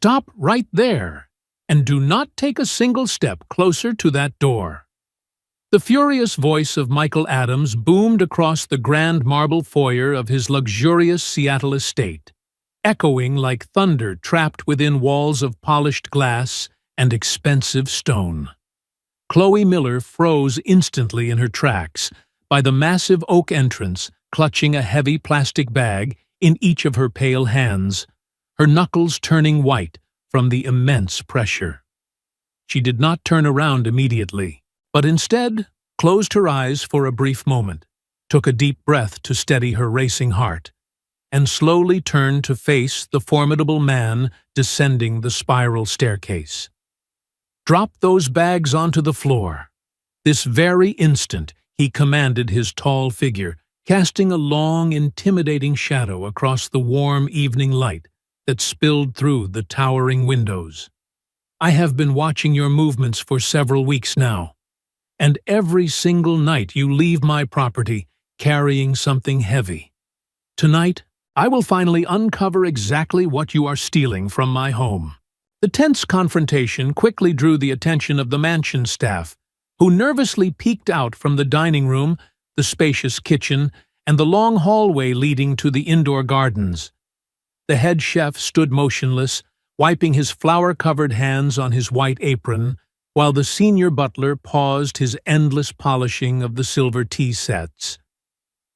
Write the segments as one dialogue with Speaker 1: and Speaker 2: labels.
Speaker 1: Stop right there, and do not take a single step closer to that door." The furious voice of Michael Adams boomed across the grand marble foyer of his luxurious Seattle estate, echoing like thunder trapped within walls of polished glass and expensive stone. Chloe Miller froze instantly in her tracks by the massive oak entrance, clutching a heavy plastic bag in each of her pale hands, her knuckles turning white from the immense pressure. She did not turn around immediately, but instead closed her eyes for a brief moment, took a deep breath to steady her racing heart, and slowly turned to face the formidable man descending the spiral staircase. "Drop those bags onto the floor." This very instant he commanded his tall figure, casting a long, intimidating shadow across the warm evening light that spilled through the towering windows. "I have been watching your movements for several weeks now, and every single night you leave my property carrying something heavy. Tonight, I will finally uncover exactly what you are stealing from my home." The tense confrontation quickly drew the attention of the mansion staff, who nervously peeked out from the dining room, the spacious kitchen, and the long hallway leading to the indoor gardens. The head chef stood motionless, wiping his flour-covered hands on his white apron, while the senior butler paused his endless polishing of the silver tea sets.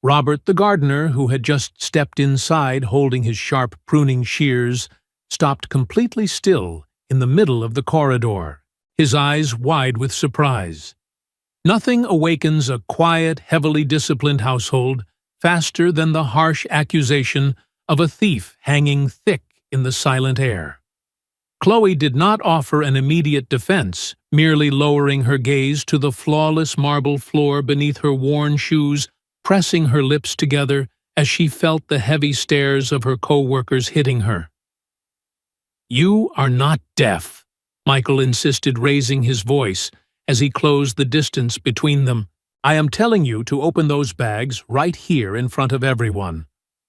Speaker 1: Robert the gardener, who had just stepped inside holding his sharp pruning shears, stopped completely still in the middle of the corridor, his eyes wide with surprise. Nothing awakens a quiet, heavily disciplined household faster than the harsh accusation of a thief hanging thick in the silent air. Chloe did not offer an immediate defense, merely lowering her gaze to the flawless marble floor beneath her worn shoes, pressing her lips together as she felt the heavy stares of her co-workers hitting her. "You are not deaf," Michael insisted, raising his voice as he closed the distance between them. "I am telling you to open those bags right here in front of everyone,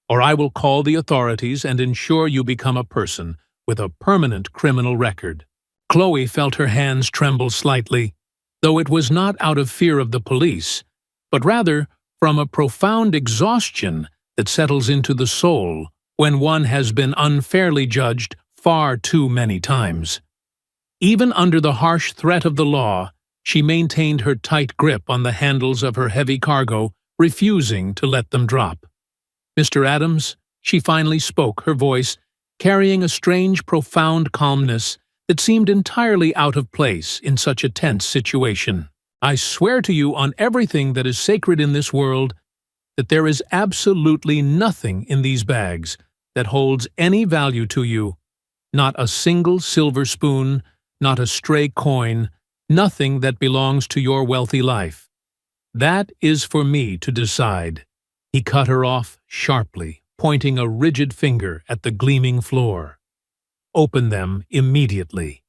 Speaker 1: or I will call the authorities and ensure you become a person with a permanent criminal record." Chloe felt her hands tremble slightly, though it was not out of fear of the police, but rather from a profound exhaustion that settles into the soul when one has been unfairly judged far too many times. Even under the harsh threat of the law, she maintained her tight grip on the handles of her heavy cargo, refusing to let them drop. "Mr. Adams," she finally spoke, her voice carrying a strange, profound calmness that seemed entirely out of place in such a tense situation. "I swear to you on everything that is sacred in this world that there is absolutely nothing in these bags that holds any value to you. Not a single silver spoon, not a stray coin, nothing that belongs to your wealthy life. That is for me to decide." He cut her off sharply, pointing a rigid finger at the gleaming floor. "Open them immediately."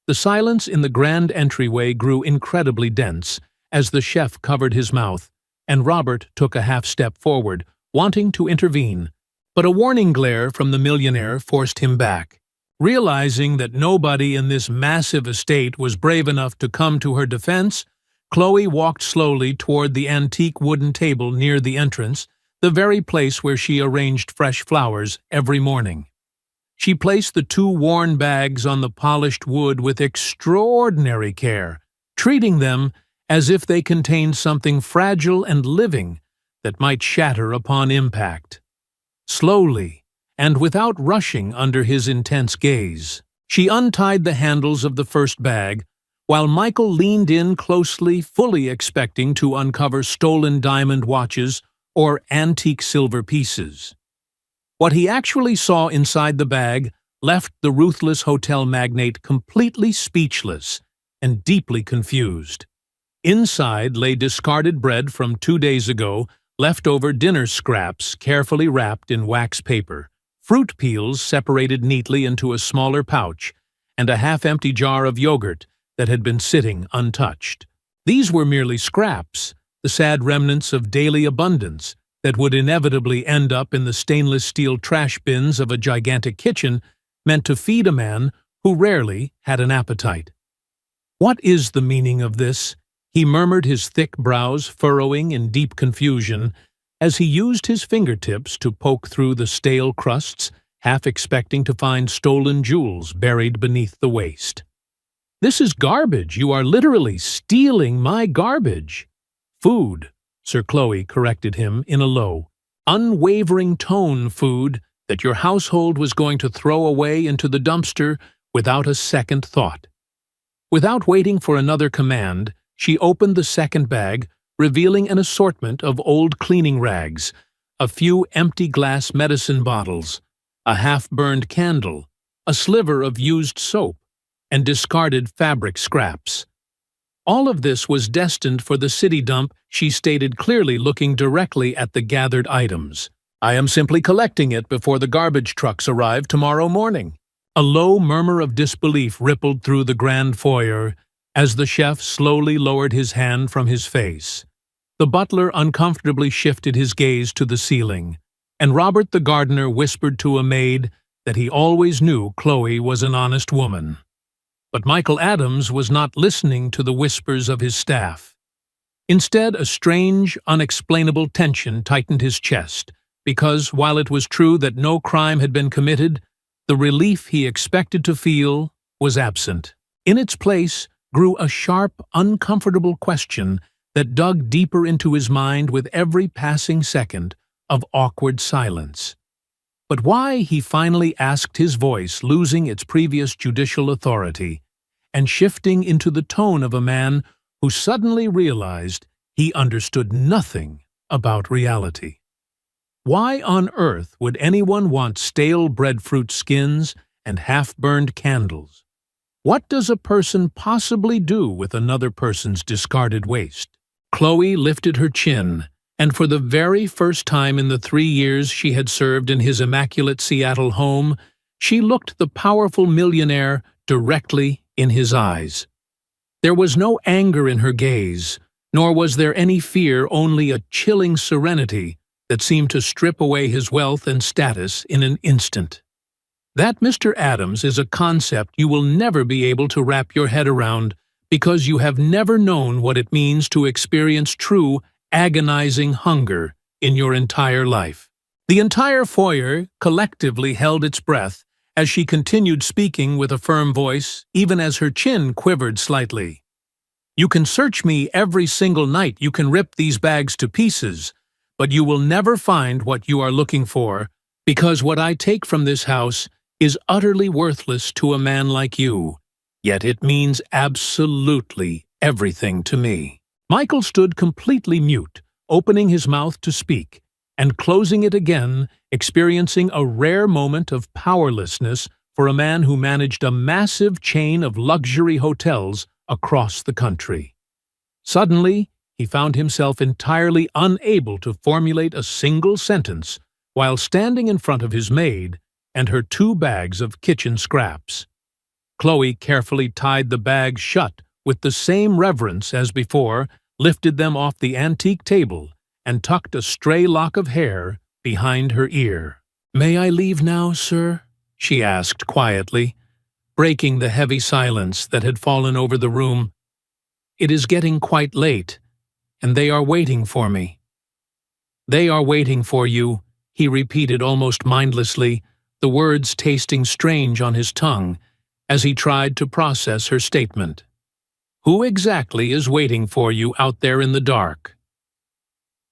Speaker 1: The silence in the grand entryway grew incredibly dense as the chef covered his mouth, and Robert took a half step forward, wanting to intervene, but a warning glare from the millionaire forced him back. Realizing that nobody in this massive estate was brave enough to come to her defense, Chloe walked slowly toward the antique wooden table near the entrance, the very place where she arranged fresh flowers every morning. She placed the two worn bags on the polished wood with extraordinary care, treating them as if they contained something fragile and living that might shatter upon impact. Slowly, and without rushing under his intense gaze, she untied the handles of the first bag, while Michael leaned in closely, fully expecting to uncover stolen diamond watches or antique silver pieces. What he actually saw inside the bag left the ruthless hotel magnate completely speechless and deeply confused. Inside lay discarded bread from 2 days ago, leftover dinner scraps carefully wrapped in wax paper, fruit peels separated neatly into a smaller pouch, and a half-empty jar of yogurt that had been sitting untouched. These were merely scraps, the sad remnants of daily abundance that would inevitably end up in the stainless steel trash bins of a gigantic kitchen meant to feed a man who rarely had an appetite. "What is the meaning of this?" he murmured, his thick brows furrowing in deep confusion, as he used his fingertips to poke through the stale crusts, half expecting to find stolen jewels buried beneath the waste. "This is garbage. You are literally stealing my garbage." "Food," Sir Chloe corrected him in a low, unwavering tone. "Food that your household was going to throw away into the dumpster without a second thought." Without waiting for another command, she opened the second bag, revealing an assortment of old cleaning rags, a few empty glass medicine bottles, a half-burned candle, a sliver of used soap, and discarded fabric scraps. All of this was destined for the city dump, she stated clearly, looking directly at the gathered items. "I am simply collecting it before the garbage trucks arrive tomorrow morning." A low murmur of disbelief rippled through the grand foyer as the chef slowly lowered his hand from his face. The butler uncomfortably shifted his gaze to the ceiling, and Robert the gardener whispered to a maid that he always knew Chloe was an honest woman. But Michael Adams was not listening to the whispers of his staff. Instead, a strange, unexplainable tension tightened his chest, because, while it was true that no crime had been committed, the relief he expected to feel was absent. In its place grew a sharp, uncomfortable question that dug deeper into his mind with every passing second of awkward silence. But why, he finally asked, his voice losing its previous judicial authority and shifting into the tone of a man who suddenly realized he understood nothing about reality. Why on earth would anyone want stale breadfruit skins and half-burned candles? What does a person possibly do with another person's discarded waste? Chloe lifted her chin, and for the very first time in the 3 years she had served in his immaculate Seattle home, she looked the powerful millionaire directly in his eyes. There was no anger in her gaze, nor was there any fear, only a chilling serenity that seemed to strip away his wealth and status in an instant. "That, Mr. Adams, is a concept you will never be able to wrap your head around because you have never known what it means to experience true, agonizing hunger in your entire life." The entire foyer collectively held its breath as she continued speaking with a firm voice, even as her chin quivered slightly. "You can search me every single night, you can rip these bags to pieces, but you will never find what you are looking for, because what I take from this house is utterly worthless to a man like you, yet it means absolutely everything to me." Michael stood completely mute, opening his mouth to speak, and closing it again, experiencing a rare moment of powerlessness for a man who managed a massive chain of luxury hotels across the country. Suddenly, he found himself entirely unable to formulate a single sentence while standing in front of his maid and her 2 bags of kitchen scraps. Chloe carefully tied the bags shut with the same reverence as before, lifted them off the antique table, and tucked a stray lock of hair behind her ear. "May I leave now, sir?" she asked quietly, breaking the heavy silence that had fallen over the room. "It is getting quite late, and they are waiting for me." "They are waiting for you," he repeated almost mindlessly, the words tasting strange on his tongue as he tried to process her statement. "Who exactly is waiting for you out there in the dark?"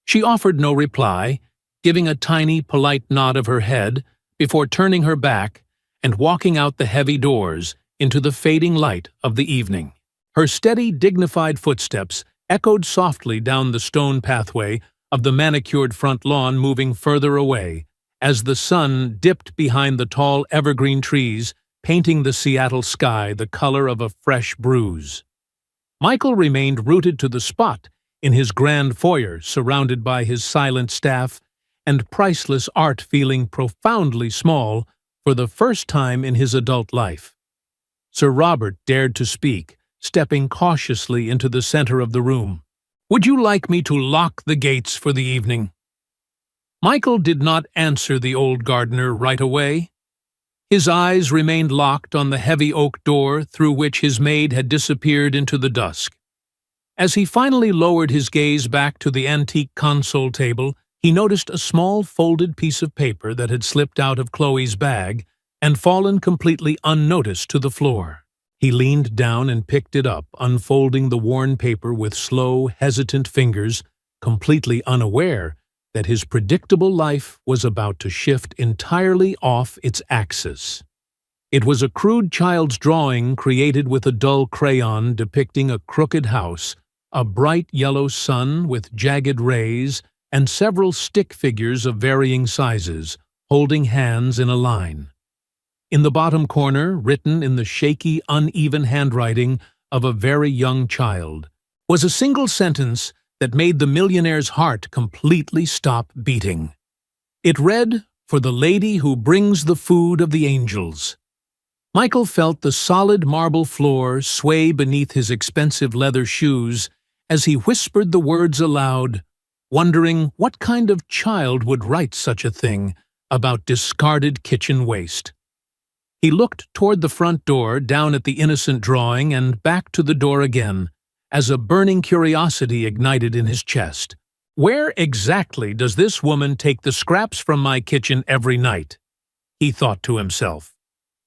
Speaker 1: She offered no reply, giving a tiny, polite nod of her head before turning her back and walking out the heavy doors into the fading light of the evening. Her steady, dignified footsteps echoed softly down the stone pathway of the manicured front lawn, moving further away as the sun dipped behind the tall evergreen trees, painting the Seattle sky the color of a fresh bruise. Michael remained rooted to the spot in his grand foyer, surrounded by his silent staff and priceless art, feeling profoundly small for the first time in his adult life. Sir Robert dared to speak, stepping cautiously into the center of the room. "Would you like me to lock the gates for the evening?" Michael did not answer the old gardener right away. His eyes remained locked on the heavy oak door through which his maid had disappeared into the dusk. As he finally lowered his gaze back to the antique console table, he noticed a small folded piece of paper that had slipped out of Chloe's bag and fallen completely unnoticed to the floor. He leaned down and picked it up, unfolding the worn paper with slow, hesitant fingers, completely unaware that his predictable life was about to shift entirely off its axis. It was a crude child's drawing created with a dull crayon depicting a crooked house, a bright yellow sun with jagged rays, and several stick figures of varying sizes, holding hands in a line. In the bottom corner, written in the shaky, uneven handwriting of a very young child, was a single sentence that made the millionaire's heart completely stop beating. It read, "For the lady who brings the food of the angels." Michael felt the solid marble floor sway beneath his expensive leather shoes as he whispered the words aloud, wondering what kind of child would write such a thing about discarded kitchen waste. He looked toward the front door, down at the innocent drawing, and back to the door again, as a burning curiosity ignited in his chest. "Where exactly does this woman take the scraps from my kitchen every night?" he thought to himself.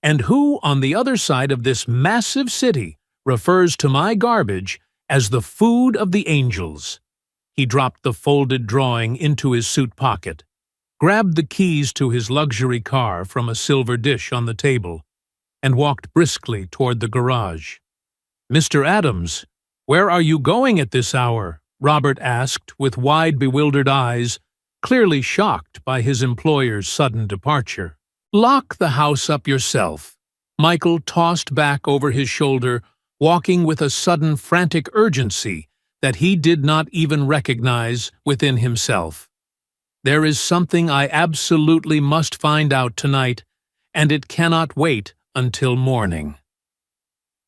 Speaker 1: "And who on the other side of this massive city refers to my garbage as the food of the angels?" He dropped the folded drawing into his suit pocket, grabbed the keys to his luxury car from a silver dish on the table, and walked briskly toward the garage. "Mr. Adams, where are you going at this hour?" Robert asked with wide, bewildered eyes, clearly shocked by his employer's sudden departure. "Lock the house up yourself," Michael tossed back over his shoulder, walking with a sudden frantic urgency that he did not even recognize within himself. "There is something I absolutely must find out tonight, and it cannot wait until morning."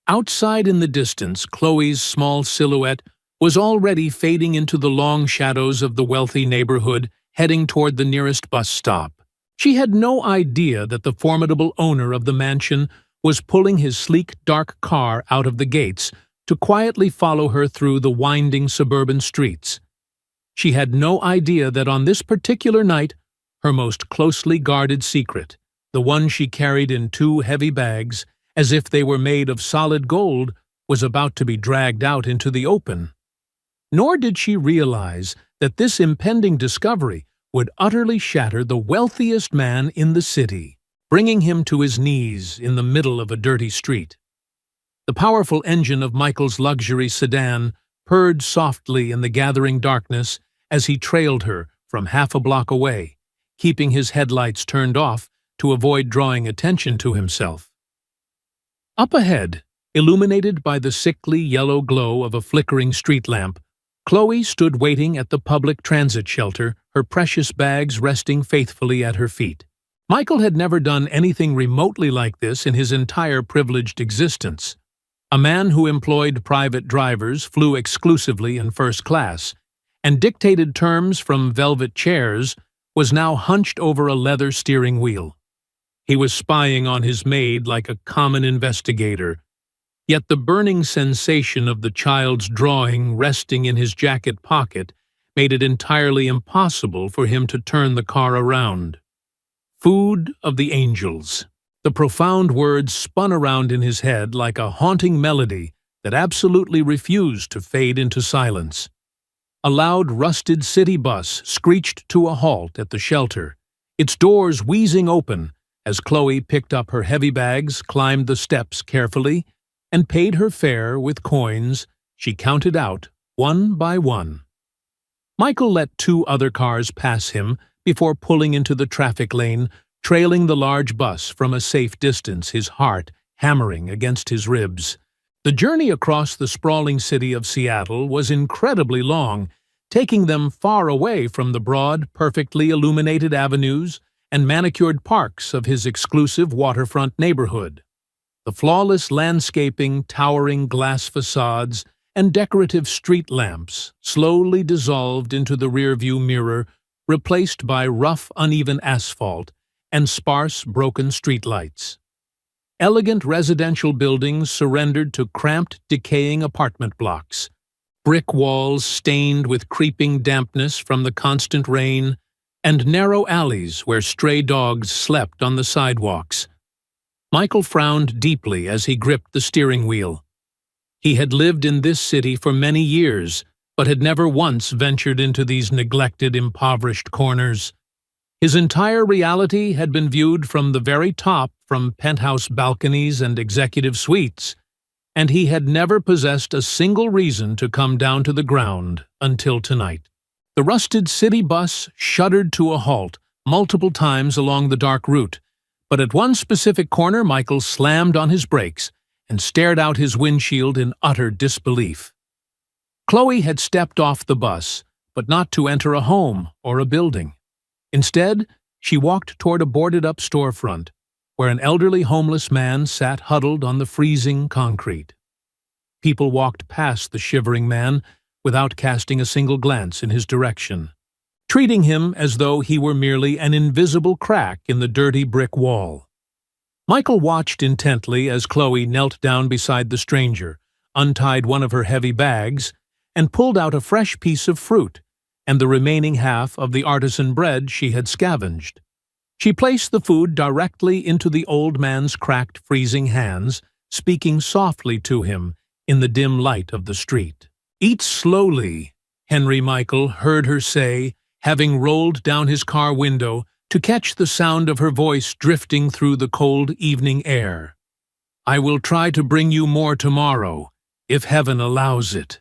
Speaker 1: Outside in the distance, Chloe's small silhouette was already fading into the long shadows of the wealthy neighborhood, heading toward the nearest bus stop. She had no idea that the formidable owner of the mansion was pulling his sleek, dark car out of the gates to quietly follow her through the winding suburban streets. She had no idea that on this particular night, her most closely guarded secret, the one she carried in 2 heavy bags, as if they were made of solid gold, was about to be dragged out into the open. Nor did she realize that this impending discovery would utterly shatter the wealthiest man in the city, bringing him to his knees in the middle of a dirty street. The powerful engine of Michael's luxury sedan purred softly in the gathering darkness as he trailed her from half a block away, keeping his headlights turned off to avoid drawing attention to himself. Up ahead, illuminated by the sickly yellow glow of a flickering street lamp, Chloe stood waiting at the public transit shelter, her precious bags resting faithfully at her feet. Michael had never done anything remotely like this in his entire privileged existence. A man who employed private drivers, flew exclusively in first class, and dictated terms from velvet chairs, was now hunched over a leather steering wheel. He was spying on his maid like a common investigator, yet the burning sensation of the child's drawing resting in his jacket pocket made it entirely impossible for him to turn the car around. Food of the angels. The profound words spun around in his head like a haunting melody that absolutely refused to fade into silence. A loud, rusted city bus screeched to a halt at the shelter, its doors wheezing open as Chloe picked up her heavy bags, climbed the steps carefully, and paid her fare with coins she counted out one by one. Michael let 2 other cars pass him before pulling into the traffic lane, trailing the large bus from a safe distance, his heart hammering against his ribs. The journey across the sprawling city of Seattle was incredibly long, taking them far away from the broad, perfectly illuminated avenues and manicured parks of his exclusive waterfront neighborhood. The flawless landscaping, towering glass facades, and decorative street lamps slowly dissolved into the rearview mirror, replaced by rough, uneven asphalt and sparse, broken streetlights. Elegant residential buildings surrendered to cramped, decaying apartment blocks. Brick walls stained with creeping dampness from the constant rain, and narrow alleys where stray dogs slept on the sidewalks. Michael frowned deeply as he gripped the steering wheel. He had lived in this city for many years, but had never once ventured into these neglected, impoverished corners. His entire reality had been viewed from the very top, from penthouse balconies and executive suites, and he had never possessed a single reason to come down to the ground until tonight. The rusted city bus shuddered to a halt multiple times along the dark route, but at one specific corner Michael slammed on his brakes and stared out his windshield in utter disbelief. Chloe had stepped off the bus, but not to enter a home or a building. Instead, she walked toward a boarded-up storefront, where an elderly homeless man sat huddled on the freezing concrete. People walked past the shivering man without casting a single glance in his direction, treating him as though he were merely an invisible crack in the dirty brick wall. Michael watched intently as Chloe knelt down beside the stranger, untied one of her heavy bags, and pulled out a fresh piece of fruit and the remaining half of the artisan bread she had scavenged. She placed the food directly into the old man's cracked, freezing hands, speaking softly to him in the dim light of the street. "Eat slowly," Henry Michael heard her say, having rolled down his car window to catch the sound of her voice drifting through the cold evening air. "I will try to bring you more tomorrow, if heaven allows it."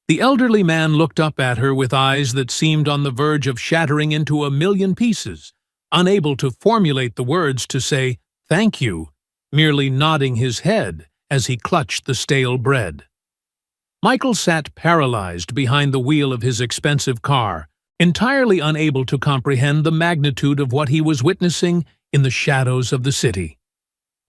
Speaker 1: The elderly man looked up at her with eyes that seemed on the verge of shattering into a million pieces, unable to formulate the words to say, "Thank you," merely nodding his head as he clutched the stale bread. Michael sat paralyzed behind the wheel of his expensive car, entirely unable to comprehend the magnitude of what he was witnessing in the shadows of the city.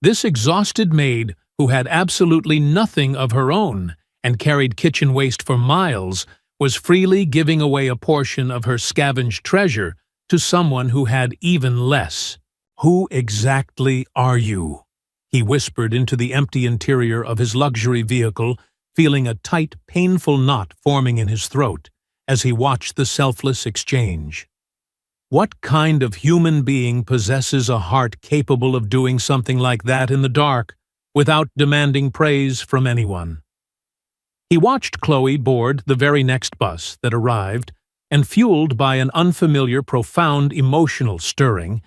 Speaker 1: This exhausted maid, who had absolutely nothing of her own and carried kitchen waste for miles, was freely giving away a portion of her scavenged treasure to someone who had even less. "Who exactly are you?" he whispered into the empty interior of his luxury vehicle, feeling a tight, painful knot forming in his throat as he watched the selfless exchange. What kind of human being possesses a heart capable of doing something like that in the dark, without demanding praise from anyone? He watched Chloe board the very next bus that arrived, and fueled by an unfamiliar, profound emotional stirring,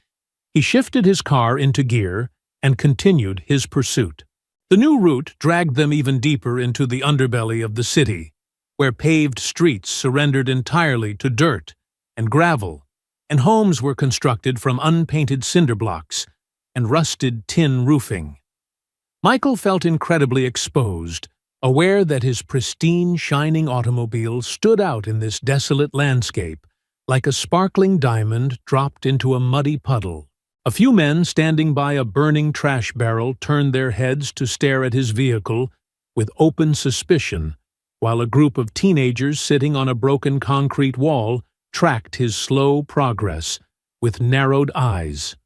Speaker 1: he shifted his car into gear and continued his pursuit. The new route dragged them even deeper into the underbelly of the city, where paved streets surrendered entirely to dirt and gravel, and homes were constructed from unpainted cinder blocks and rusted tin roofing. Michael felt incredibly exposed, aware that his pristine, shining automobile stood out in this desolate landscape like a sparkling diamond dropped into a muddy puddle. A few men standing by a burning trash barrel turned their heads to stare at his vehicle with open suspicion, while a group of teenagers sitting on a broken concrete wall tracked his slow progress with narrowed eyes.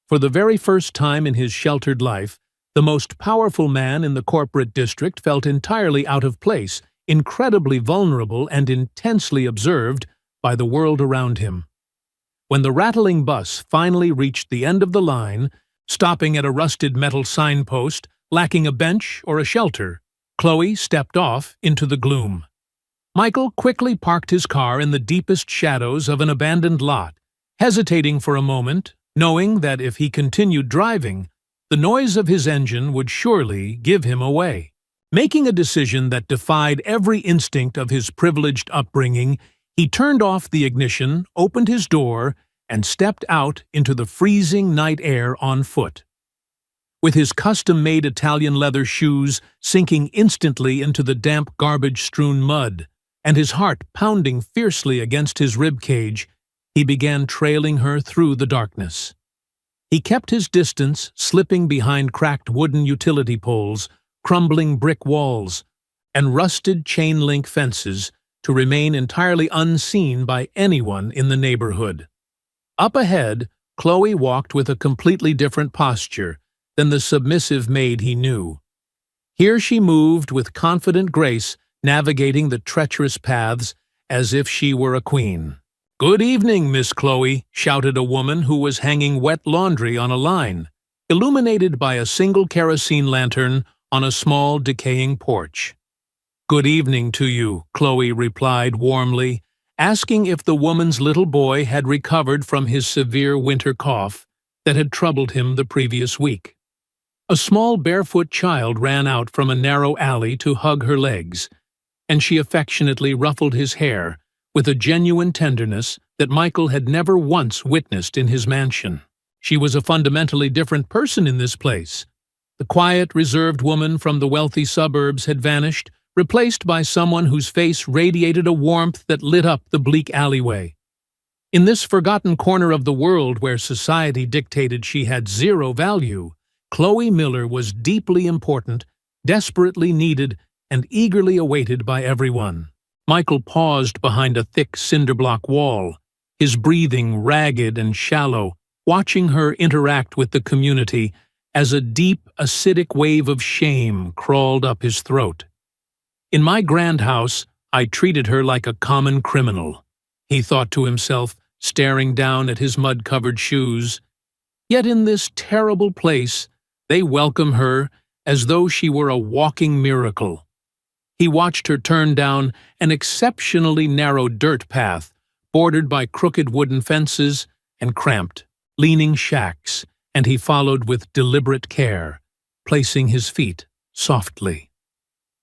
Speaker 1: For the very first time in his sheltered life, the most powerful man in the corporate district felt entirely out of place, incredibly vulnerable, and intensely observed by the world around him. When the rattling bus finally reached the end of the line, stopping at a rusted metal signpost, lacking a bench or a shelter, Chloe stepped off into the gloom. Michael quickly parked his car in the deepest shadows of an abandoned lot, hesitating for a moment, knowing that if he continued driving, the noise of his engine would surely give him away. Making a decision that defied every instinct of his privileged upbringing, he turned off the ignition, opened his door, and stepped out into the freezing night air on foot. With his custom-made Italian leather shoes sinking instantly into the damp, garbage-strewn mud, and his heart pounding fiercely against his ribcage, he began trailing her through the darkness. He kept his distance, slipping behind cracked wooden utility poles, crumbling brick walls, and rusted chain-link fences to remain entirely unseen by anyone in the neighborhood. Up ahead, Chloe walked with a completely different posture than the submissive maid he knew. Here she moved with confident grace, navigating the treacherous paths as if she were a queen. "Good evening, Miss Chloe," shouted a woman who was hanging wet laundry on a line, illuminated by a single kerosene lantern on a small, decaying porch. "Good evening to you," Chloe replied warmly, asking if the woman's little boy had recovered from his severe winter cough that had troubled him the previous week. A small barefoot child ran out from a narrow alley to hug her legs, and she affectionately ruffled his hair with a genuine tenderness that Michael had never once witnessed in his mansion. She was a fundamentally different person in this place. The quiet, reserved woman from the wealthy suburbs had vanished, replaced by someone whose face radiated a warmth that lit up the bleak alleyway. In this forgotten corner of the world where society dictated she had zero value, Chloe Miller was deeply important, desperately needed, and eagerly awaited by everyone. Michael paused behind a thick cinder-block wall, his breathing ragged and shallow, watching her interact with the community as a deep, acidic wave of shame crawled up his throat. "In my grand house, I treated her like a common criminal," he thought to himself, staring down at his mud-covered shoes. Yet in this terrible place, they welcome her as though she were a walking miracle. He watched her turn down an exceptionally narrow dirt path, bordered by crooked wooden fences and cramped, leaning shacks, and he followed with deliberate care, placing his feet softly.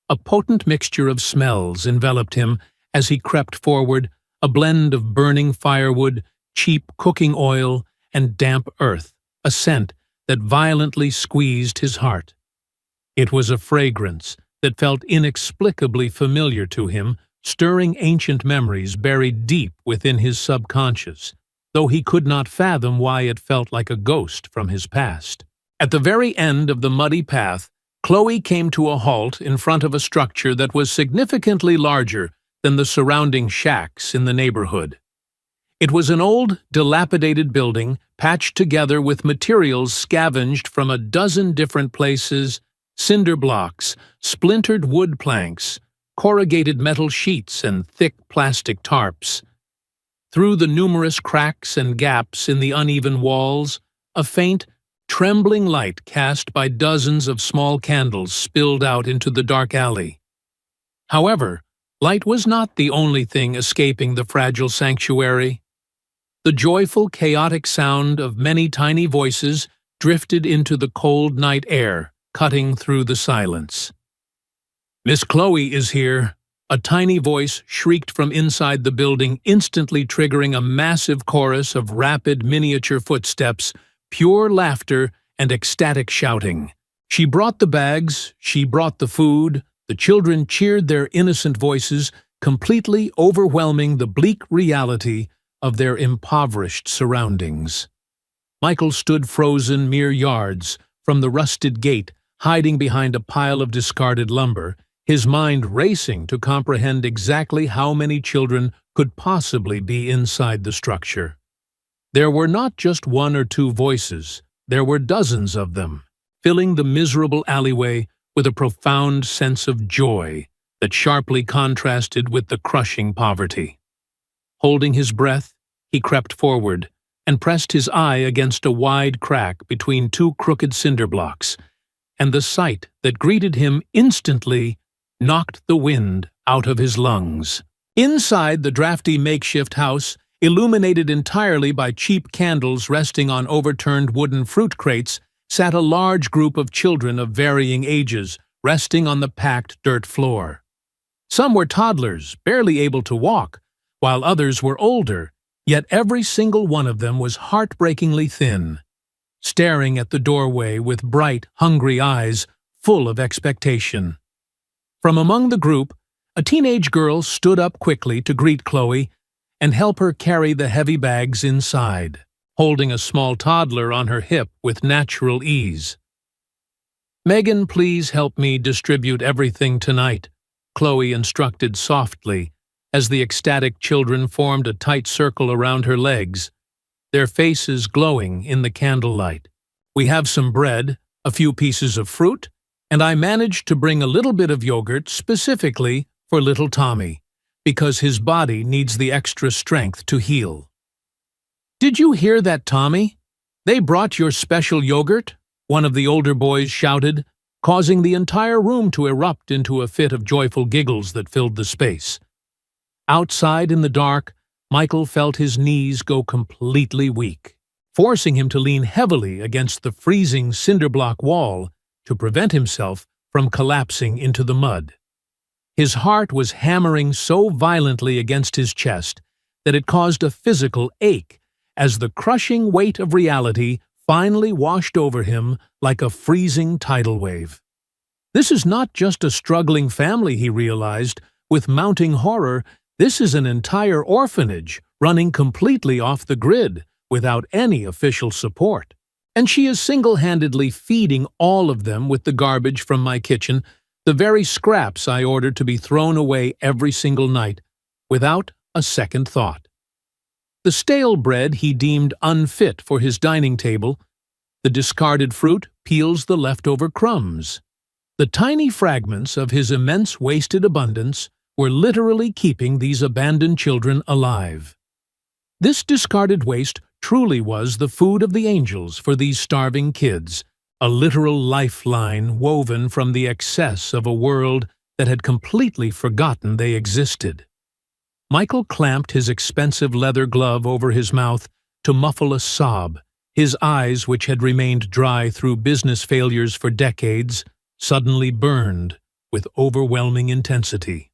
Speaker 1: A potent mixture of smells enveloped him as he crept forward, a blend of burning firewood, cheap cooking oil, and damp earth, a scent that violently squeezed his heart. It was a fragrance that felt inexplicably familiar to him, stirring ancient memories buried deep within his subconscious, though he could not fathom why it felt like a ghost from his past. At the very end of the muddy path, Chloe came to a halt in front of a structure that was significantly larger than the surrounding shacks in the neighborhood. It was an old, dilapidated building patched together with materials scavenged from a dozen different places: cinder blocks, splintered wood planks, corrugated metal sheets, and thick plastic tarps. Through the numerous cracks and gaps in the uneven walls, a faint, trembling light cast by dozens of small candles spilled out into the dark alley. However, light was not the only thing escaping the fragile sanctuary. The joyful, chaotic sound of many tiny voices drifted into the cold night air, cutting through the silence. "Miss Chloe is here," a tiny voice shrieked from inside the building, instantly triggering a massive chorus of rapid miniature footsteps, pure laughter, and ecstatic shouting. She brought the bags, she brought the food, the children cheered their innocent voices, completely overwhelming the bleak reality of their impoverished surroundings. Michael stood frozen mere yards from the rusted gate, hiding behind a pile of discarded lumber, his mind racing to comprehend exactly how many children could possibly be inside the structure. There were not just one or two voices, there were dozens of them, filling the miserable alleyway with a profound sense of joy that sharply contrasted with the crushing poverty. Holding his breath, he crept forward and pressed his eye against a wide crack between two crooked cinder blocks, and the sight that greeted him instantly knocked the wind out of his lungs. Inside the drafty makeshift house, illuminated entirely by cheap candles resting on overturned wooden fruit crates, sat a large group of children of varying ages, resting on the packed dirt floor. Some were toddlers, barely able to walk, while others were older, yet every single one of them was heartbreakingly thin, staring at the doorway with bright, hungry eyes full of expectation. From among the group, a teenage girl stood up quickly to greet Chloe and help her carry the heavy bags inside, holding a small toddler on her hip with natural ease. "Megan, please help me distribute everything tonight," Chloe instructed softly, as the ecstatic children formed a tight circle around her legs. their faces glowing in the candlelight. We have some bread, a few pieces of fruit, and I managed to bring a little bit of yogurt specifically for little Tommy, because his body needs the extra strength to heal. "Did you hear that, Tommy? They brought your special yogurt," one of the older boys shouted, causing the entire room to erupt into a fit of joyful giggles that filled the space. Outside in the dark, Michael felt his knees go completely weak, forcing him to lean heavily against the freezing cinder-block wall to prevent himself from collapsing into the mud. His heart was hammering so violently against his chest that it caused a physical ache as the crushing weight of reality finally washed over him like a freezing tidal wave. This is not just a struggling family, he realized. With mounting horror, this is an entire orphanage running completely off the grid without any official support. And she is single-handedly feeding all of them with the garbage from my kitchen, the very scraps I ordered to be thrown away every single night, without a second thought. The stale bread he deemed unfit for his dining table, the discarded fruit peels the leftover crumbs. The tiny fragments of his immense wasted abundance were literally keeping these abandoned children alive. This discarded waste truly was the food of the angels for these starving kids, a literal lifeline woven from the excess of a world that had completely forgotten they existed. Michael clamped his expensive leather glove over his mouth to muffle a sob. His eyes, which had remained dry through business failures for decades, suddenly burned with overwhelming intensity.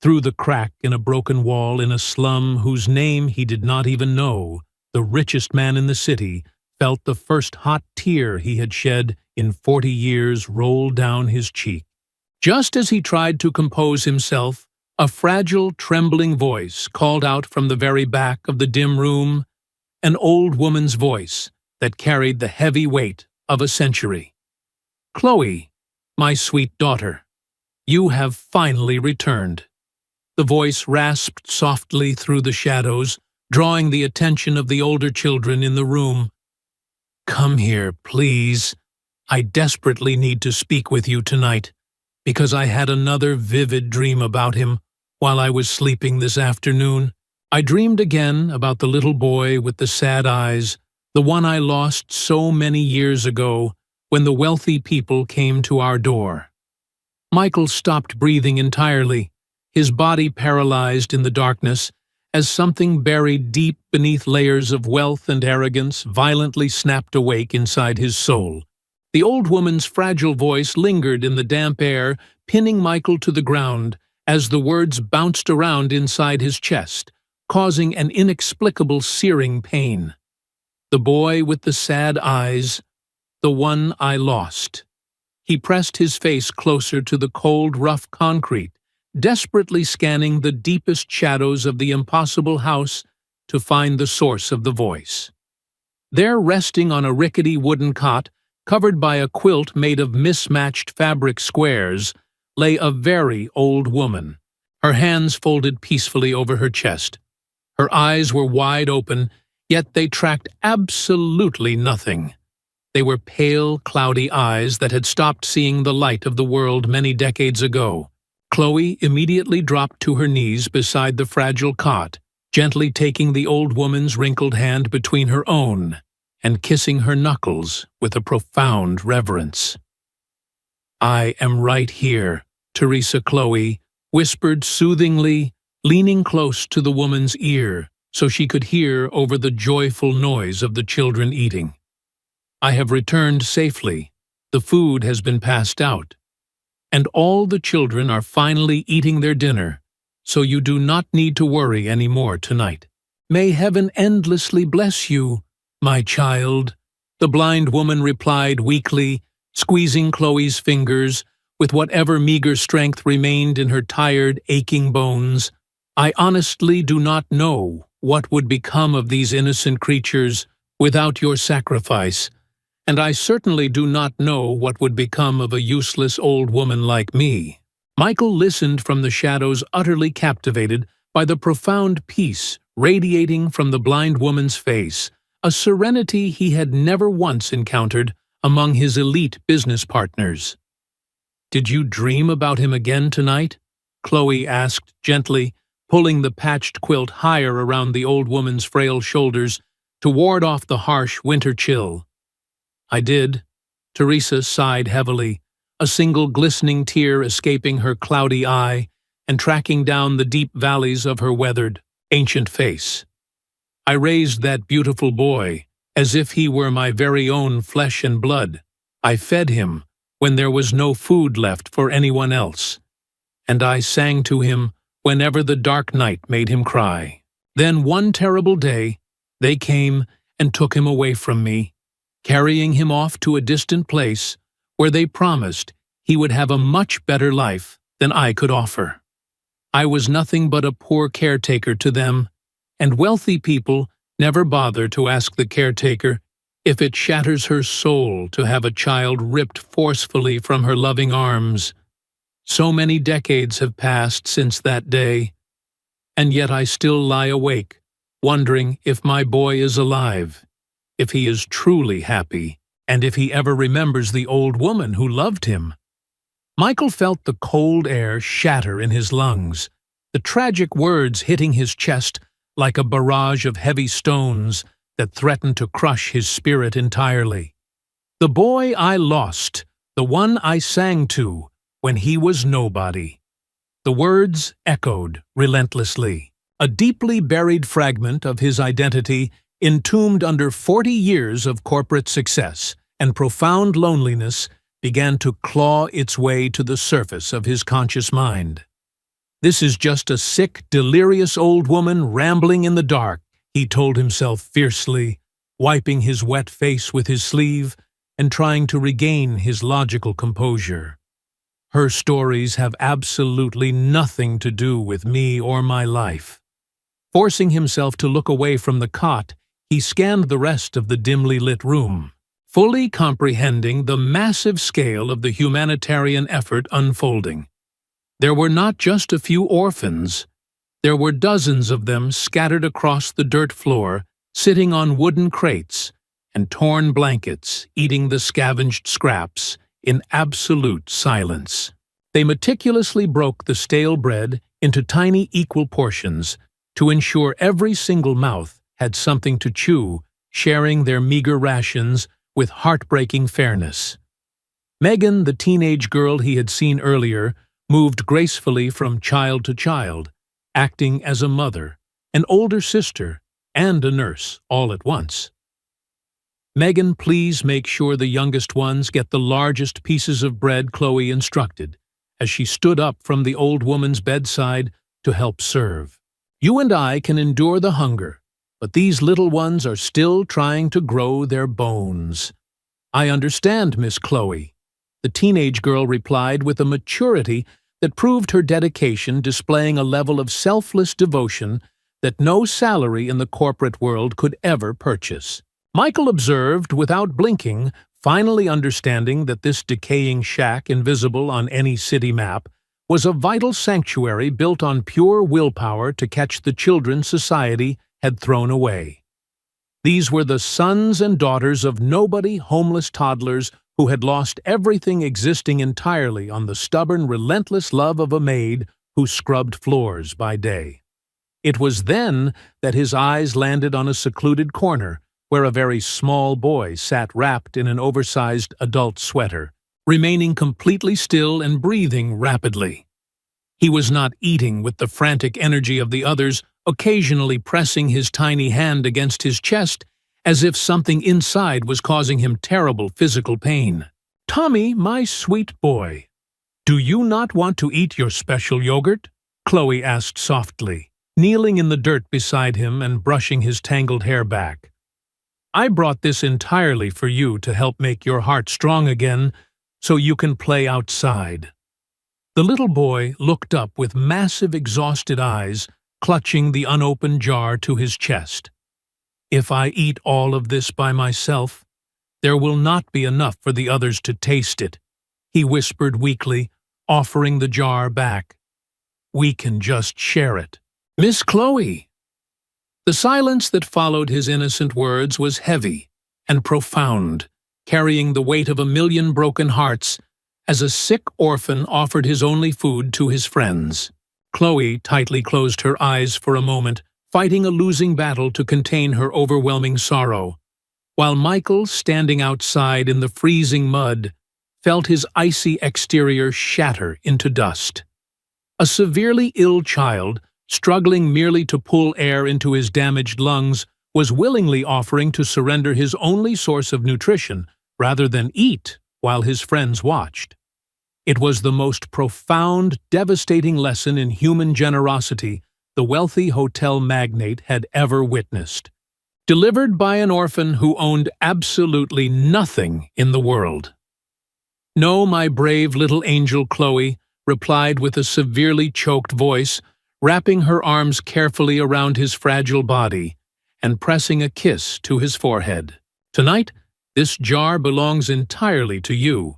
Speaker 1: Through the crack in a broken wall in a slum whose name he did not even know, the richest man in the city felt the first hot tear he had shed in 40 years roll down his cheek. Just as he tried to compose himself, a fragile, trembling voice called out from the very back of the dim room, an old woman's voice that carried the heavy weight of a century. "Chloe, my sweet daughter, you have finally returned." The voice rasped softly through the shadows, drawing the attention of the older children in the room. "Come here, please. I desperately need to speak with you tonight, because I had another vivid dream about him while I was sleeping this afternoon. I dreamed again about the little boy with the sad eyes, the one I lost so many years ago when the wealthy people came to our door." Michael stopped breathing entirely, his body paralyzed in the darkness, as something buried deep beneath layers of wealth and arrogance violently snapped awake inside his soul. The old woman's fragile voice lingered in the damp air, pinning Michael to the ground as the words bounced around inside his chest, causing an inexplicable searing pain. "The boy with the sad eyes, the one I lost." He pressed his face closer to the cold, rough concrete, desperately scanning the deepest shadows of the impossible house to find the source of the voice. There, resting on a rickety wooden cot, covered by a quilt made of mismatched fabric squares, lay a very old woman, her hands folded peacefully over her chest. Her eyes were wide open, yet they tracked absolutely nothing. They were pale, cloudy eyes that had stopped seeing the light of the world many decades ago. Chloe immediately dropped to her knees beside the fragile cot, gently taking the old woman's wrinkled hand between her own and kissing her knuckles with a profound reverence. "I am right here," Teresa Chloe whispered soothingly, leaning close to the woman's ear so she could hear over the joyful noise of the children eating. "I have returned safely. The food has been passed out, and all the children are finally eating their dinner, so you do not need to worry any more tonight. May heaven endlessly bless you, my child," the blind woman replied weakly, squeezing Chloe's fingers with whatever meager strength remained in her tired, aching bones. "I honestly do not know what would become of these innocent creatures without your sacrifice, and I certainly do not know what would become of a useless old woman like me." Michael listened from the shadows, utterly captivated by the profound peace radiating from the blind woman's face, a serenity he had never once encountered among his elite business partners. "Did you dream about him again tonight?" Chloe asked gently, pulling the patched quilt higher around the old woman's frail shoulders to ward off the harsh winter chill. "I did." Teresa sighed heavily, a single glistening tear escaping her cloudy eye and tracking down the deep valleys of her weathered, ancient face. "I raised that beautiful boy as if he were my very own flesh and blood. I fed him when there was no food left for anyone else, and I sang to him whenever the dark night made him cry. Then one terrible day, they came and took him away from me, carrying him off to a distant place where they promised he would have a much better life than I could offer. I was nothing but a poor caretaker to them, and wealthy people never bother to ask the caretaker if it shatters her soul to have a child ripped forcefully from her loving arms. So many decades have passed since that day, and yet I still lie awake, wondering if my boy is alive, if he is truly happy, and if he ever remembers the old woman who loved him." Michael felt the cold air shatter in his lungs, the tragic words hitting his chest like a barrage of heavy stones that threatened to crush his spirit entirely. "The boy I lost, the one I sang to when he was nobody." The words echoed relentlessly, a deeply buried fragment of his identity entombed under 40 years of corporate success and profound loneliness began to claw its way to the surface of his conscious mind. "This is just a sick, delirious old woman rambling in the dark," he told himself fiercely, wiping his wet face with his sleeve and trying to regain his logical composure. "Her stories have absolutely nothing to do with me or my life." Forcing himself to look away from the cot, he scanned the rest of the dimly lit room, fully comprehending the massive scale of the humanitarian effort unfolding. There were not just a few orphans. There were dozens of them scattered across the dirt floor, sitting on wooden crates and torn blankets, eating the scavenged scraps in absolute silence. They meticulously broke the stale bread into tiny equal portions to ensure every single mouth had something to chew, sharing their meager rations with heartbreaking fairness. Megan, the teenage girl he had seen earlier, moved gracefully from child to child, acting as a mother, an older sister, and a nurse all at once. "Megan, please make sure the youngest ones get the largest pieces of bread," Chloe instructed, as she stood up from the old woman's bedside to help serve. "You and I can endure the hunger, but these little ones are still trying to grow their bones." "I understand, Miss Chloe," the teenage girl replied with a maturity that proved her dedication, displaying a level of selfless devotion that no salary in the corporate world could ever purchase. Michael observed without blinking, finally understanding that this decaying shack invisible on any city map was a vital sanctuary built on pure willpower to catch the children society had thrown away. These were the sons and daughters of nobody homeless toddlers who had lost everything, existing entirely on the stubborn, relentless love of a maid who scrubbed floors by day. It was then that his eyes landed on a secluded corner where a very small boy sat wrapped in an oversized adult sweater, remaining completely still and breathing rapidly. He was not eating with the frantic energy of the others, occasionally pressing his tiny hand against his chest as if something inside was causing him terrible physical pain. "Tommy, my sweet boy, do you not want to eat your special yogurt?" Chloe asked softly, kneeling in the dirt beside him and brushing his tangled hair back. "I brought this entirely for you to help make your heart strong again so you can play outside." The little boy looked up with massive, exhausted eyes, clutching the unopened jar to his chest. "If I eat all of this by myself, there will not be enough for the others to taste it," he whispered weakly, offering the jar back. "We can just share it." "Miss Chloe!" The silence that followed his innocent words was heavy and profound, carrying the weight of 1,000,000 broken hearts as a sick orphan offered his only food to his friends. Chloe tightly closed her eyes for a moment, fighting a losing battle to contain her overwhelming sorrow, while Michael, standing outside in the freezing mud, felt his icy exterior shatter into dust. A severely ill child, struggling merely to pull air into his damaged lungs, was willingly offering to surrender his only source of nutrition rather than eat while his friends watched. It was the most profound, devastating lesson in human generosity the wealthy hotel magnate had ever witnessed, delivered by an orphan who owned absolutely nothing in the world. "No, my brave little angel," Chloe replied with a severely choked voice, wrapping her arms carefully around his fragile body and pressing a kiss to his forehead. "Tonight, this jar belongs entirely to you,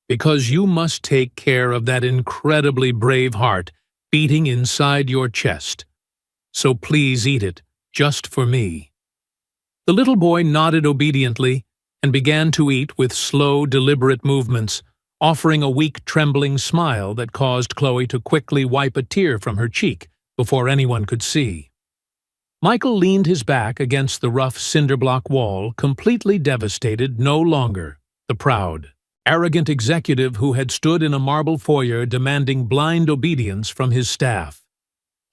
Speaker 1: because you must take care of that incredibly brave heart beating inside your chest. So please eat it, just for me." The little boy nodded obediently and began to eat with slow, deliberate movements, offering a weak, trembling smile that caused Chloe to quickly wipe a tear from her cheek before anyone could see. Michael leaned his back against the rough cinder-block wall, completely devastated, no longer the proud, arrogant executive who had stood in a marble foyer demanding blind obedience from his staff.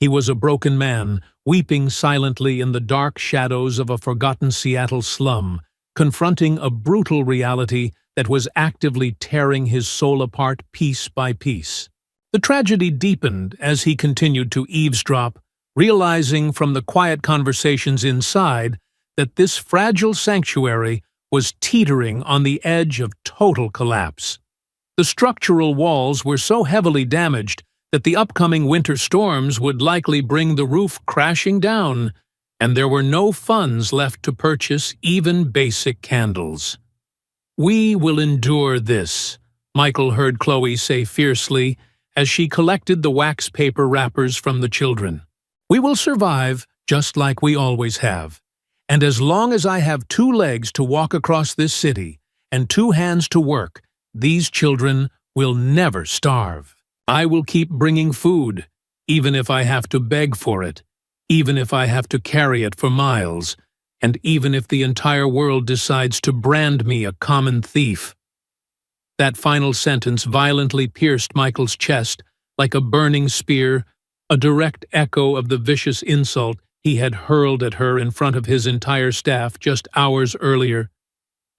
Speaker 1: He was a broken man, weeping silently in the dark shadows of a forgotten Seattle slum, confronting a brutal reality that was actively tearing his soul apart piece by piece. The tragedy deepened as he continued to eavesdrop, realizing from the quiet conversations inside that this fragile sanctuary was teetering on the edge of total collapse. The structural walls were so heavily damaged that the upcoming winter storms would likely bring the roof crashing down, and there were no funds left to purchase even basic candles. "We will endure this," Michael heard Chloe say fiercely as she collected the wax paper wrappers from the children. "We will survive just like we always have. And as long as I have 2 legs to walk across this city and 2 hands to work, these children will never starve. I will keep bringing food, even if I have to beg for it, even if I have to carry it for miles, and even if the entire world decides to brand me a common thief." That final sentence violently pierced Michael's chest like a burning spear, a direct echo of the vicious insult he had hurled at her in front of his entire staff just hours earlier.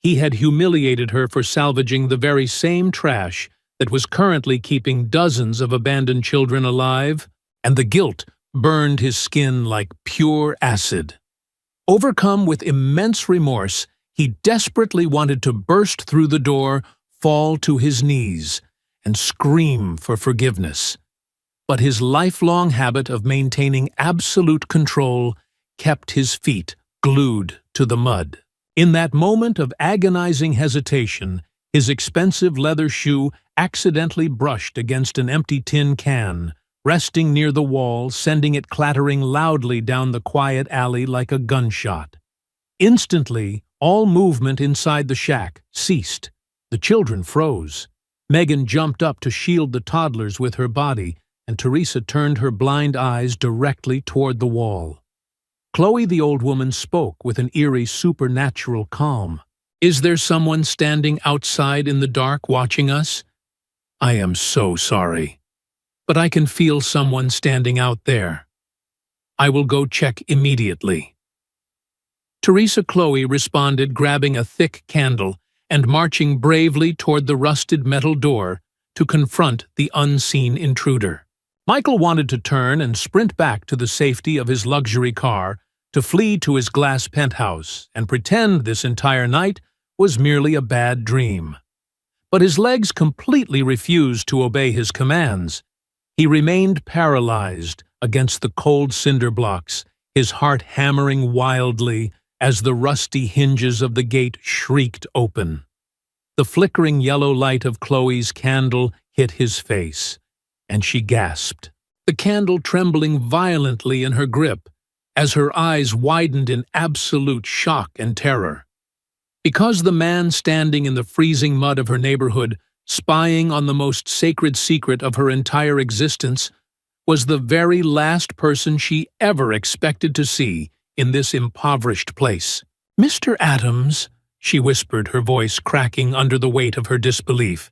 Speaker 1: He had humiliated her for salvaging the very same trash that was currently keeping dozens of abandoned children alive, and the guilt burned his skin like pure acid. Overcome with immense remorse, he desperately wanted to burst through the door, fall to his knees, and scream for forgiveness. But his lifelong habit of maintaining absolute control kept his feet glued to the mud. In that moment of agonizing hesitation, his expensive leather shoe accidentally brushed against an empty tin can, resting near the wall, sending it clattering loudly down the quiet alley like a gunshot. Instantly, all movement inside the shack ceased. The children froze. Megan jumped up to shield the toddlers with her body, and Teresa turned her blind eyes directly toward the wall. Chloe, the old woman, spoke with an eerie, supernatural calm. "Is there someone standing outside in the dark watching us? I am so sorry, but I can feel someone standing out there. I will go check immediately." Teresa Chloe responded, grabbing a thick candle and marching bravely toward the rusted metal door to confront the unseen intruder. Michael wanted to turn and sprint back to the safety of his luxury car, to flee to his glass penthouse and pretend this entire night was merely a bad dream. But his legs completely refused to obey his commands. He remained paralyzed against the cold cinder blocks, his heart hammering wildly as the rusty hinges of the gate shrieked open. The flickering yellow light of Chloe's candle hit his face, and she gasped, the candle trembling violently in her grip as her eyes widened in absolute shock and terror. Because the man standing in the freezing mud of her neighborhood, spying on the most sacred secret of her entire existence, was the very last person she ever expected to see in this impoverished place. "Mr. Adams," she whispered, her voice cracking under the weight of her disbelief,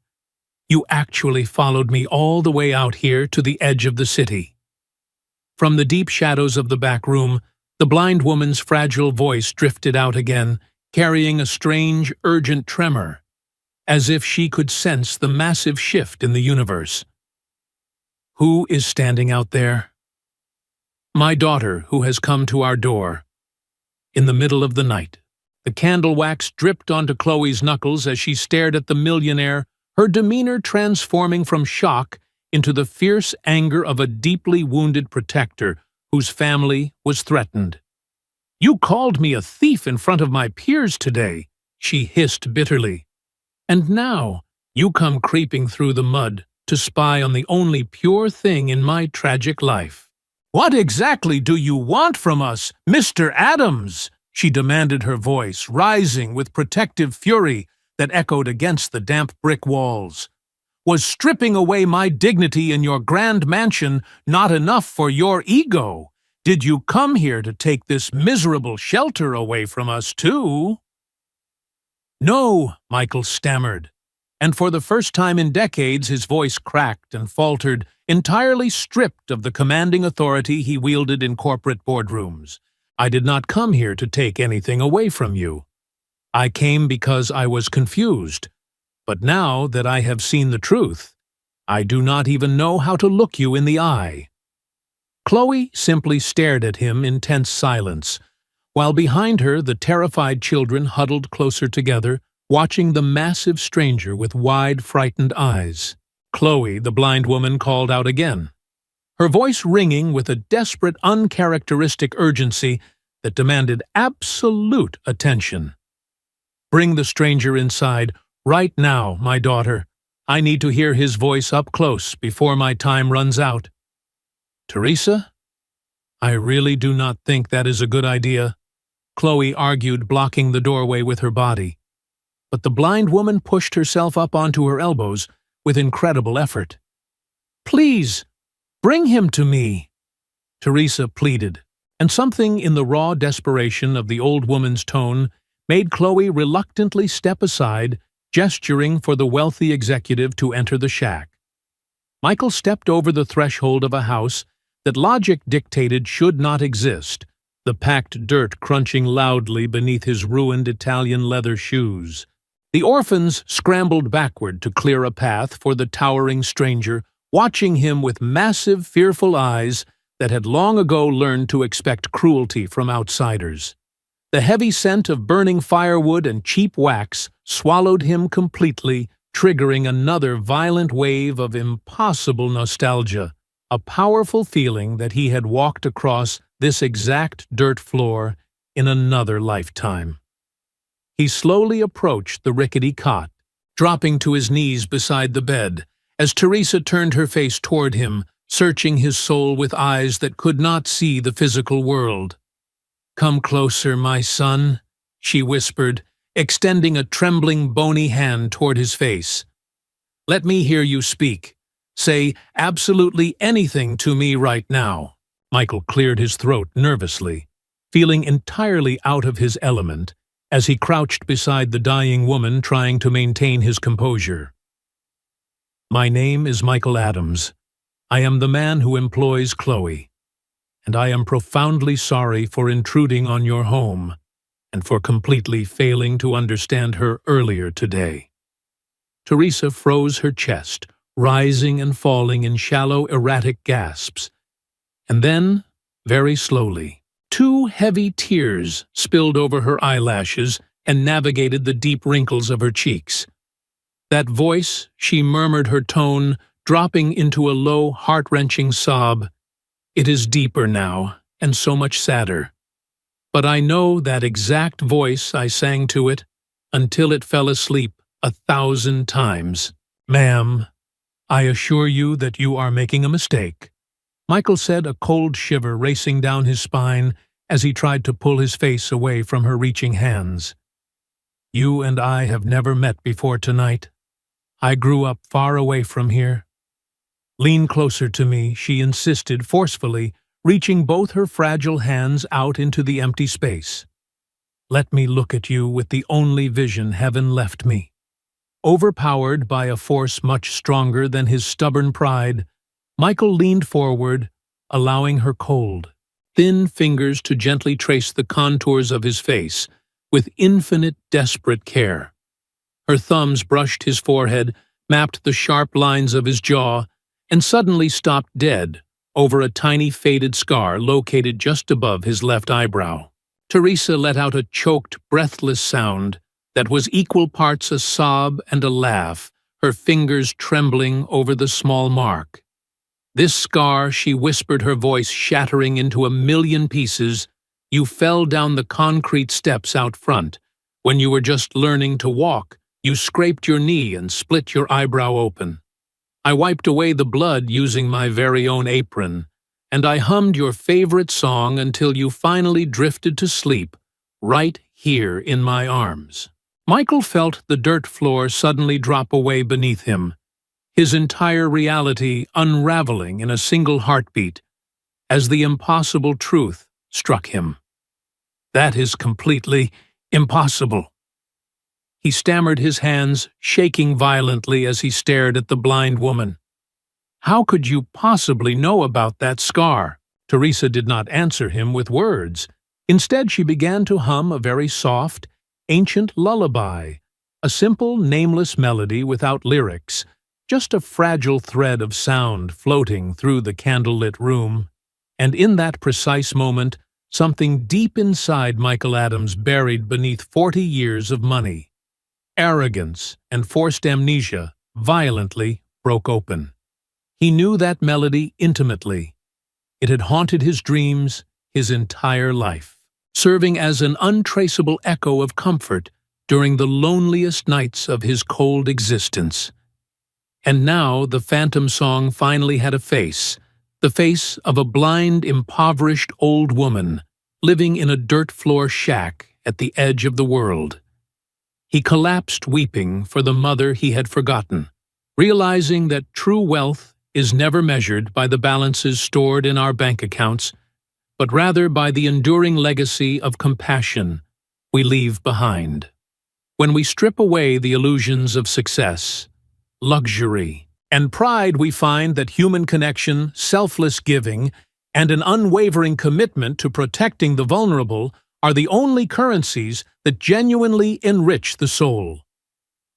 Speaker 1: "you actually followed me all the way out here to the edge of the city." From the deep shadows of the back room, the blind woman's fragile voice drifted out again, carrying a strange, urgent tremor, as if she could sense the massive shift in the universe. "Who is standing out there?" "My daughter, who has come to our door." In the middle of the night, the candle wax dripped onto Chloe's knuckles as she stared at the millionaire, her demeanor transforming from shock into the fierce anger of a deeply wounded protector whose family was threatened. "You called me a thief in front of my peers today," she hissed bitterly. "And now you come creeping through the mud to spy on the only pure thing in my tragic life. What exactly do you want from us, Mr. Adams?" she demanded, her voice rising with protective fury that echoed against the damp brick walls. "Was stripping away my dignity in your grand mansion not enough for your ego? Did you come here to take this miserable shelter away from us too?" "No," Michael stammered, and for the first time in decades his voice cracked and faltered, entirely stripped of the commanding authority he wielded in corporate boardrooms. "I did not come here to take anything away from you. I came because I was confused. But now that I have seen the truth, I do not even know how to look you in the eye." Chloe simply stared at him in tense silence, while behind her the terrified children huddled closer together, watching the massive stranger with wide, frightened eyes. Chloe, the blind woman, called out again, her voice ringing with a desperate, uncharacteristic urgency that demanded absolute attention. "Bring the stranger inside, right now, my daughter. I need to hear his voice up close before my time runs out." "Teresa? I really do not think that is a good idea," Chloe argued, blocking the doorway with her body. But the blind woman pushed herself up onto her elbows with incredible effort. "Please, bring him to me," Teresa pleaded, and something in the raw desperation of the old woman's tone made Chloe reluctantly step aside, gesturing for the wealthy executive to enter the shack. Michael stepped over the threshold of a house that logic dictated should not exist, the packed dirt crunching loudly beneath his ruined Italian leather shoes. The orphans scrambled backward to clear a path for the towering stranger, watching him with massive, fearful eyes that had long ago learned to expect cruelty from outsiders. The heavy scent of burning firewood and cheap wax swallowed him completely, triggering another violent wave of impossible nostalgia, a powerful feeling that he had walked across this exact dirt floor in another lifetime. He slowly approached the rickety cot, dropping to his knees beside the bed, as Teresa turned her face toward him, searching his soul with eyes that could not see the physical world. "Come closer, my son," she whispered, extending a trembling, bony hand toward his face. "Let me hear you speak. Say absolutely anything to me right now." Michael cleared his throat nervously, feeling entirely out of his element as he crouched beside the dying woman, trying to maintain his composure. "My name is Michael Adams. I am the man who employs Chloe, and I am profoundly sorry for intruding on your home and for completely failing to understand her earlier today." Teresa froze her chest, rising and falling in shallow, erratic gasps. And then, very slowly, 2 heavy tears spilled over her eyelashes and navigated the deep wrinkles of her cheeks. That voice, she murmured, her tone dropping into a low, heart-wrenching sob. "It is deeper now, and so much sadder. But I know that exact voice I sang to it until it fell asleep 1,000 times. Ma'am, I assure you that you are making a mistake." Michael said, a cold shiver racing down his spine as he tried to pull his face away from her reaching hands. "You and I have never met before tonight. I grew up far away from here." "Lean closer to me," she insisted forcefully, reaching both her fragile hands out into the empty space. "Let me look at you with the only vision heaven left me." Overpowered by a force much stronger than his stubborn pride, Michael leaned forward, allowing her cold, thin fingers to gently trace the contours of his face with infinite, desperate care. Her thumbs brushed his forehead, mapped the sharp lines of his jaw, and suddenly stopped dead over a tiny faded scar located just above his left eyebrow. Teresa let out a choked, breathless sound that was equal parts a sob and a laugh, her fingers trembling over the small mark. "This scar," she whispered, her voice shattering into a million pieces, "you fell down the concrete steps out front. When you were just learning to walk, you scraped your knee and split your eyebrow open. I wiped away the blood using my very own apron, and I hummed your favorite song until you finally drifted to sleep, right here in my arms." Michael felt the dirt floor suddenly drop away beneath him, his entire reality unraveling in a single heartbeat, as the impossible truth struck him. "That is completely impossible." He stammered, his hands shaking violently as he stared at the blind woman. "How could you possibly know about that scar?" Teresa did not answer him with words. Instead, she began to hum a very soft, ancient lullaby, a simple, nameless melody without lyrics, just a fragile thread of sound floating through the candlelit room. And in that precise moment, something deep inside Michael Adams, buried beneath 40 years of money, arrogance, and forced amnesia, violently broke open. He knew that melody intimately. It had haunted his dreams his entire life, serving as an untraceable echo of comfort during the loneliest nights of his cold existence. And now the phantom song finally had a face, the face of a blind, impoverished old woman living in a dirt-floor shack at the edge of the world. He collapsed weeping for the mother he had forgotten, realizing that true wealth is never measured by the balances stored in our bank accounts, but rather by the enduring legacy of compassion we leave behind. When we strip away the illusions of success, luxury, and pride, we find that human connection, selfless giving, and an unwavering commitment to protecting the vulnerable are the only currencies that genuinely enrich the soul.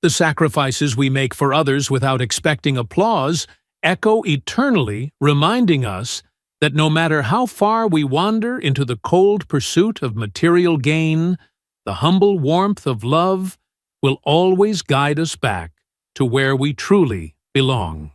Speaker 1: The sacrifices we make for others without expecting applause echo eternally, reminding us that no matter how far we wander into the cold pursuit of material gain, the humble warmth of love will always guide us back to where we truly belong.